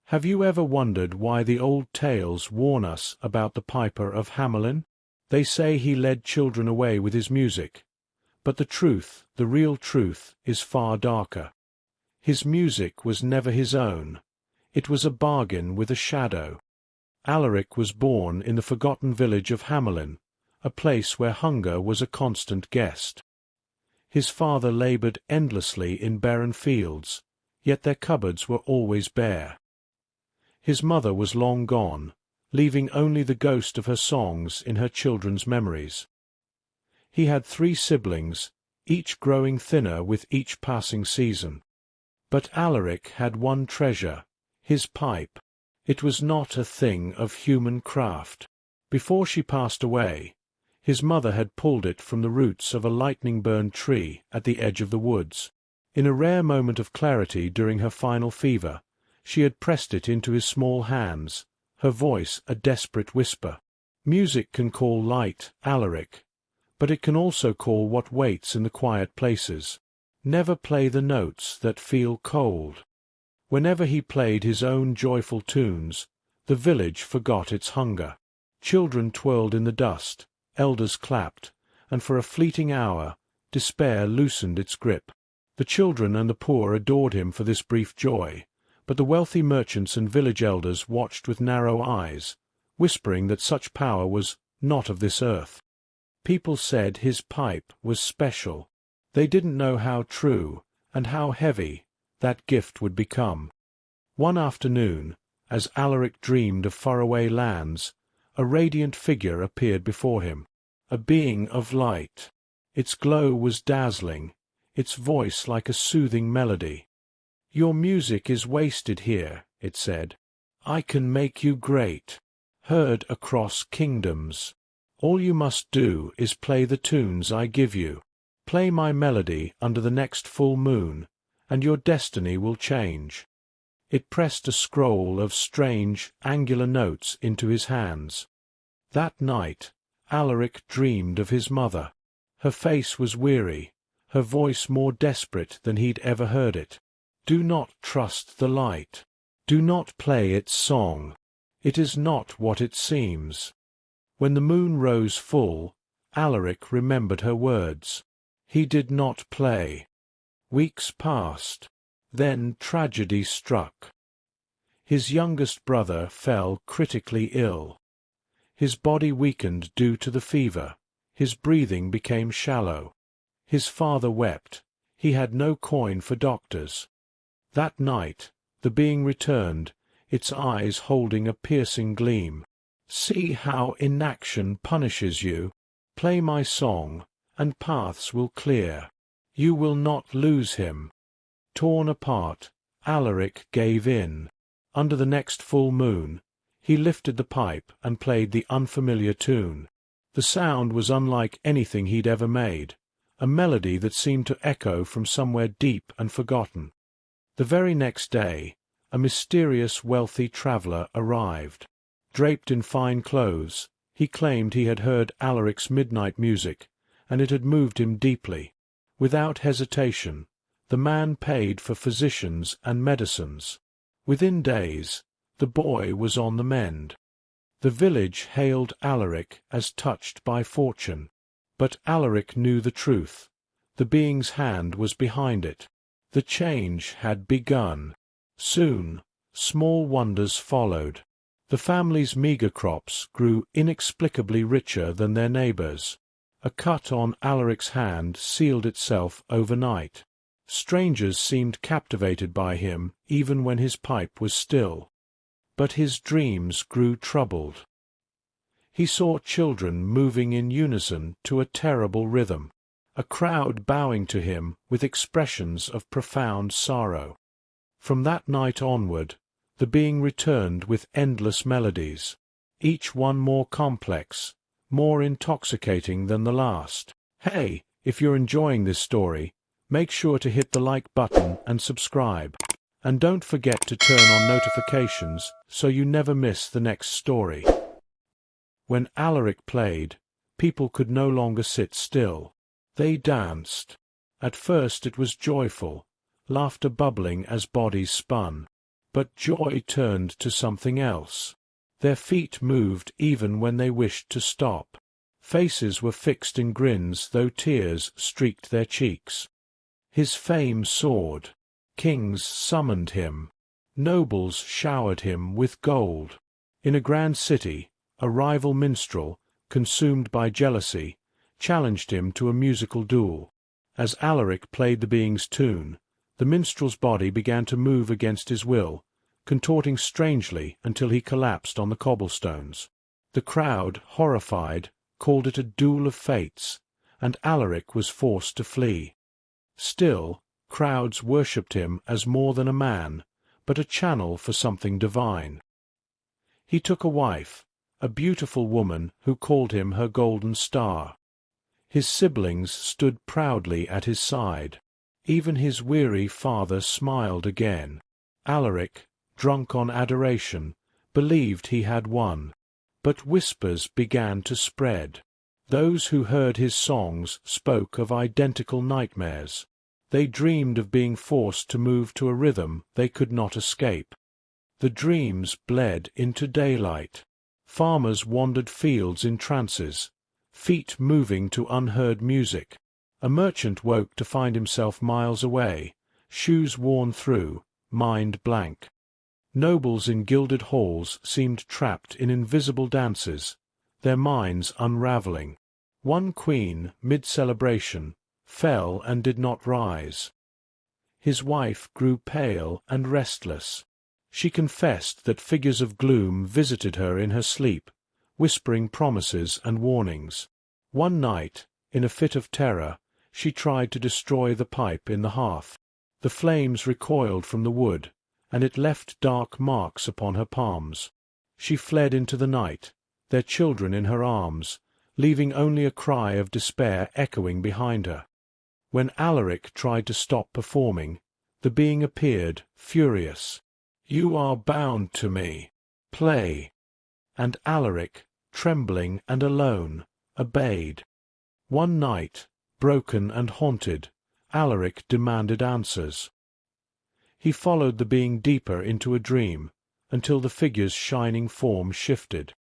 Have you ever wondered why the old tales warn us about the piper of Hamelin? They say he led children away with his music. But the truth, the real truth, is far darker. His music was never his own. It was a bargain with a shadow. Alaric was born in the forgotten village of Hamelin, a place where hunger was a constant guest. His father laboured endlessly in barren fields, yet their cupboards were always bare. His mother was long gone, leaving only the ghost of her songs in her children's memories. He had 3 siblings, each growing thinner with each passing season. But Alaric had one treasure, his pipe. It was not a thing of human craft. Before she passed away, his mother had pulled it from the roots of a lightning-burned tree at the edge of the woods. In a rare moment of clarity during her final fever, she had pressed it into his small hands, her voice a desperate whisper. Music can call light, Alaric, but it can also call what waits in the quiet places. Never play the notes that feel cold. Whenever he played his own joyful tunes, the village forgot its hunger. Children twirled in the dust, elders clapped, and for a fleeting hour, despair loosened its grip. The children and the poor adored him for this brief joy, but the wealthy merchants and village elders watched with narrow eyes, whispering that such power was not of this earth. People said his pipe was special. They didn't know how true and how heavy that gift would become. One afternoon, as Alaric dreamed of faraway lands, a radiant figure appeared before him, a being of light. Its glow was dazzling, its voice like a soothing melody. "Your music is wasted here," it said. "I can make you great, heard across kingdoms. All you must do is play the tunes I give you. Play my melody under the next full moon, and your destiny will change." It pressed a scroll of strange, angular notes into his hands. That night, Alaric dreamed of his mother. Her face was weary, her voice more desperate than he'd ever heard it. "Do not trust the light. Do not play its song. It is not what it seems." When the moon rose full, Alaric remembered her words. He did not play. Weeks passed. Then tragedy struck. His youngest brother fell critically ill. His body weakened due to the fever. His breathing became shallow. His father wept. He had no coin for doctors. That night, the being returned, its eyes holding a piercing gleam. "See how inaction punishes you. Play my song, and paths will clear. You will not lose him." Torn apart, Alaric gave in. Under the next full moon, he lifted the pipe and played the unfamiliar tune. The sound was unlike anything he'd ever made, a melody that seemed to echo from somewhere deep and forgotten. The very next day, a mysterious wealthy traveller arrived. Draped in fine clothes, he claimed he had heard Alaric's midnight music, and it had moved him deeply. Without hesitation, the man paid for physicians and medicines. Within days, the boy was on the mend. The village hailed Alaric as touched by fortune. But Alaric knew the truth. The being's hand was behind it. The change had begun. Soon, small wonders followed. The family's meagre crops grew inexplicably richer than their neighbours. A cut on Alaric's hand sealed itself overnight. Strangers seemed captivated by him even when his pipe was still. But his dreams grew troubled. He saw children moving in unison to a terrible rhythm, a crowd bowing to him with expressions of profound sorrow. From that night onward, the being returned with endless melodies, each one more complex, more intoxicating than the last. Hey, if you're enjoying this story, make sure to hit the like button and subscribe. And don't forget to turn on notifications so you never miss the next story. When Alaric played, people could no longer sit still. They danced. At first it was joyful, laughter bubbling as bodies spun. But joy turned to something else. Their feet moved even when they wished to stop. Faces were fixed in grins though tears streaked their cheeks. His fame soared. Kings summoned him. Nobles showered him with gold. In a grand city, a rival minstrel, consumed by jealousy, challenged him to a musical duel. As Alaric played the being's tune, the minstrel's body began to move against his will, contorting strangely until he collapsed on the cobblestones. The crowd, horrified, called it a duel of fates, and Alaric was forced to flee. Still, crowds worshipped him as more than a man, but a channel for something divine. He took a wife, a beautiful woman who called him her golden star. His siblings stood proudly at his side. Even his weary father smiled again. Alaric, drunk on adoration, believed he had won. But whispers began to spread. Those who heard his songs spoke of identical nightmares. They dreamed of being forced to move to a rhythm they could not escape. The dreams bled into daylight. Farmers wandered fields in trances, feet moving to unheard music. A merchant woke to find himself miles away, shoes worn through, mind blank. Nobles in gilded halls seemed trapped in invisible dances, their minds unravelling. One queen, mid-celebration, fell and did not rise. His wife grew pale and restless. She confessed that figures of gloom visited her in her sleep, whispering promises and warnings. One night, in a fit of terror, she tried to destroy the pipe in the hearth. The flames recoiled from the wood, and it left dark marks upon her palms. She fled into the night, their children in her arms, leaving only a cry of despair echoing behind her. When Alaric tried to stop performing, the being appeared, furious. "You are bound to me. Play." And Alaric, trembling and alone, obeyed. One night, broken and haunted, Alaric demanded answers. He followed the being deeper into a dream, until the figure's shining form shifted.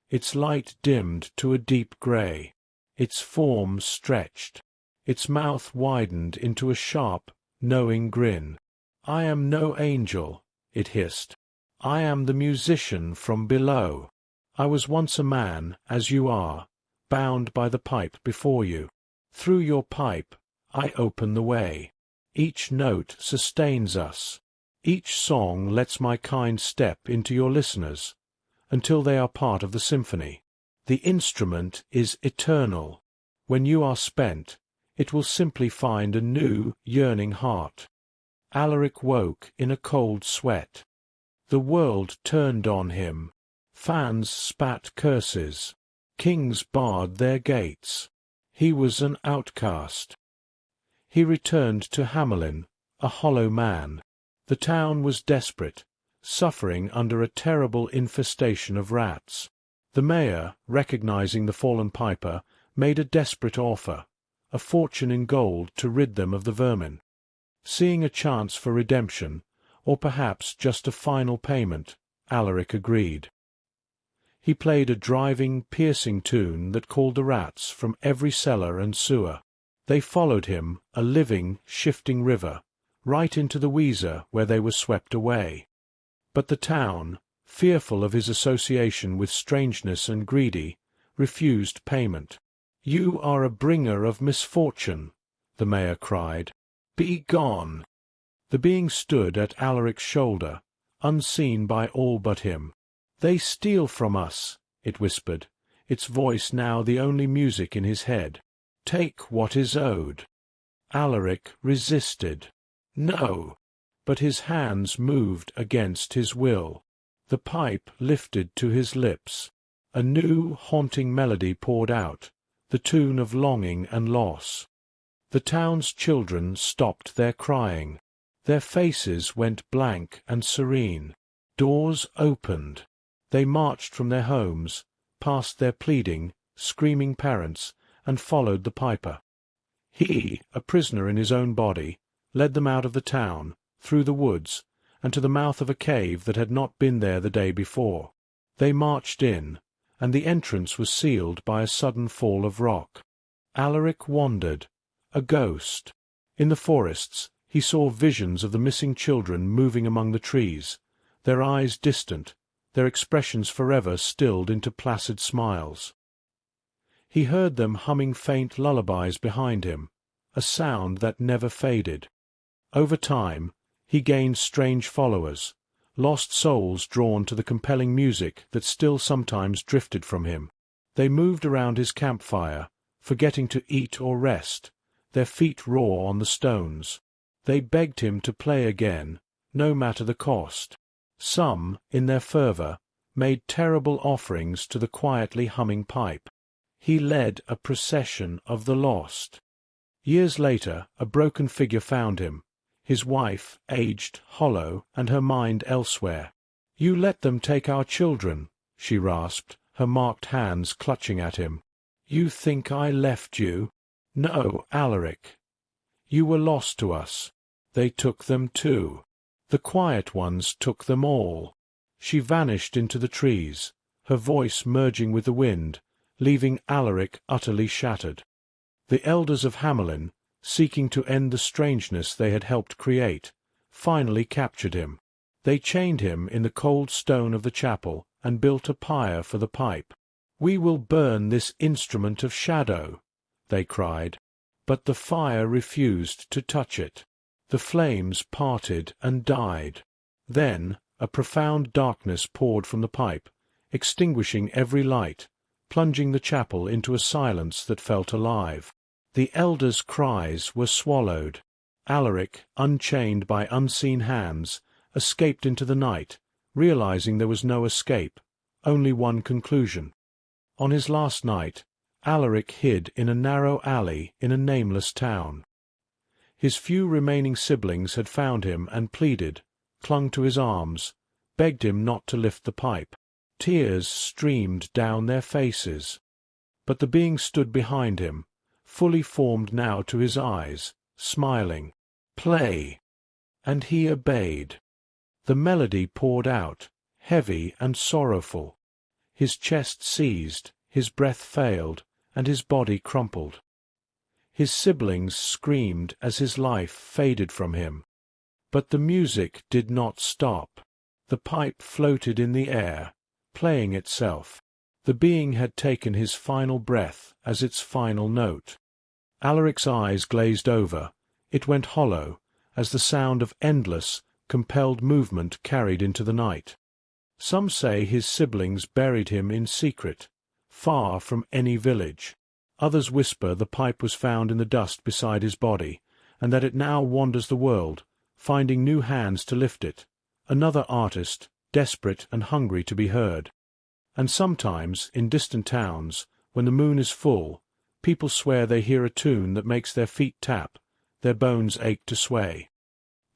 Its light dimmed to a deep grey. Its form stretched. Its mouth widened into a sharp, knowing grin. "I am no angel," it hissed. "I am the musician from below. I was once a man, as you are, bound by the pipe before you. Through your pipe I open the way. Each note sustains us. Each song lets my kind step into your listeners, until they are part of the symphony. The instrument is eternal. When you are spent, it will simply find a new, yearning heart." Alaric woke in a cold sweat. The world turned on him. Fans spat curses. Kings barred their gates. He was an outcast. He returned to Hamelin, a hollow man. The town was desperate, suffering under a terrible infestation of rats. The mayor, recognizing the fallen piper, made a desperate offer, a fortune in gold to rid them of the vermin. Seeing a chance for redemption, or perhaps just a final payment, Alaric agreed. He played a driving, piercing tune that called the rats from every cellar and sewer. They followed him, a living, shifting river, right into the Weser where they were swept away. But the town, fearful of his association with strangeness and greedy, refused payment. "You are a bringer of misfortune," the mayor cried. "Be gone." The being stood at Alaric's shoulder, unseen by all but him. "They steal from us," it whispered, its voice now the only music in his head. "Take what is owed." Alaric resisted. "No." But his hands moved against his will. The pipe lifted to his lips. A new, haunting melody poured out, the tune of longing and loss. The town's children stopped their crying. Their faces went blank and serene. Doors opened. They marched from their homes, past their pleading, screaming parents, and followed the piper. He, a prisoner in his own body, led them out of the town, through the woods, and to the mouth of a cave that had not been there the day before. They marched in, and the entrance was sealed by a sudden fall of rock. Alaric wandered, a ghost. In the forests, he saw visions of the missing children moving among the trees, their eyes distant, their expressions forever stilled into placid smiles. He heard them humming faint lullabies behind him, a sound that never faded. Over time, he gained strange followers, lost souls drawn to the compelling music that still sometimes drifted from him. They moved around his campfire, forgetting to eat or rest, their feet raw on the stones. They begged him to play again, no matter the cost. Some, in their fervor, made terrible offerings to the quietly humming pipe. He led a procession of the lost. Years later, a broken figure found him, his wife, aged, hollow, and her mind elsewhere. "You let them take our children," she rasped, her marked hands clutching at him. "You think I left you? No, Alaric. You were lost to us. They took them too. The quiet ones took them all." She vanished into the trees, her voice merging with the wind, leaving Alaric utterly shattered. The elders of Hamelin, seeking to end the strangeness they had helped create, finally captured him. They chained him in the cold stone of the chapel and built a pyre for the pipe. "We will burn this instrument of shadow," they cried. But the fire refused to touch it. The flames parted and died. Then a profound darkness poured from the pipe, extinguishing every light, plunging the chapel into a silence that felt alive. The elders' cries were swallowed. Alaric, unchained by unseen hands, escaped into the night, realizing there was no escape, only one conclusion. On his last night, Alaric hid in a narrow alley in a nameless town. His few remaining siblings had found him and pleaded, clung to his arms, begged him not to lift the pipe. Tears streamed down their faces. But the being stood behind him, fully formed now to his eyes, smiling. "Play!" And he obeyed. The melody poured out, heavy and sorrowful. His chest seized, his breath failed, and his body crumpled. His siblings screamed as his life faded from him. But the music did not stop. The pipe floated in the air, playing itself. The being had taken his final breath as its final note. Alaric's eyes glazed over. It went hollow, as the sound of endless, compelled movement carried into the night. Some say his siblings buried him in secret, far from any village. Others whisper the pipe was found in the dust beside his body, and that it now wanders the world, finding new hands to lift it, another artist, desperate and hungry to be heard. And sometimes, in distant towns, when the moon is full, people swear they hear a tune that makes their feet tap, their bones ache to sway.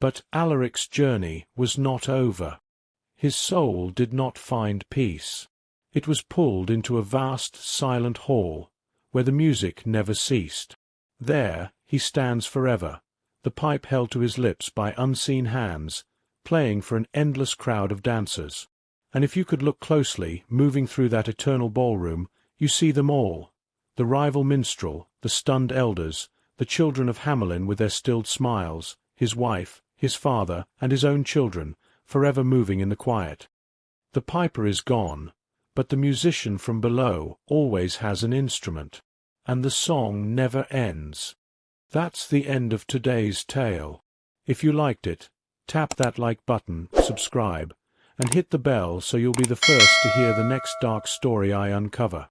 But Alaric's journey was not over. His soul did not find peace. It was pulled into a vast, silent hall, where the music never ceased. There he stands forever, the pipe held to his lips by unseen hands, playing for an endless crowd of dancers. And if you could look closely, moving through that eternal ballroom, you see them all, the rival minstrel, the stunned elders, the children of Hamelin with their stilled smiles, his wife, his father, and his own children, forever moving in the quiet. The piper is gone, but the musician from below always has an instrument, and the song never ends. That's the end of today's tale. If you liked it, tap that like button, subscribe, and hit the bell so you'll be the first to hear the next dark story I uncover.